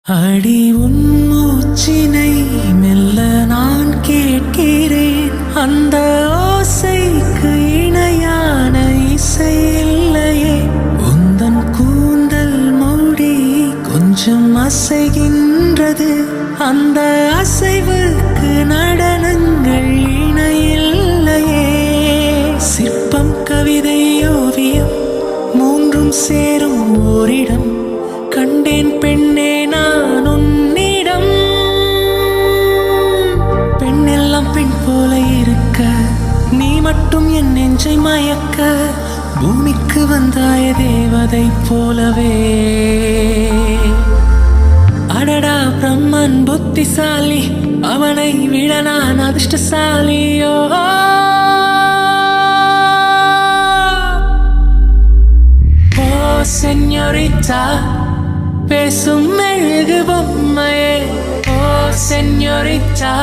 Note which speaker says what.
Speaker 1: அடி உன் மூச்சினை மெல்ல நான் கேட்கிறேன். அந்த ஓசைக்கு இணையான இசை இல்லையே. உந்தன் கூந்தல் மூடி கொஞ்சம் அசைகின்றது. அந்த அசைவுக்கு நடனங்கள் இணையில்லையே. சிற்பம், கவிதை, ஓவியம் மூன்றும் சேரும் ஓரிடம் கண்டேன் பெண்ணே நான் உன்னிடம். பெண்ணெல்லாம் பெண் போல இருக்க, நீ மட்டும் என் நெஞ்சை மயக்க. பூமிக்கு வந்தாய தேவதை போலவே. அடடா பிரம்மன் புத்திசாலி, அவனை விட நான் அதிர்ஷ்டசாலியோ. ஓ செஞோரிட்டா, பேசும் மெழுகு பொம்மையே. ஓ செஞோரிட்டா,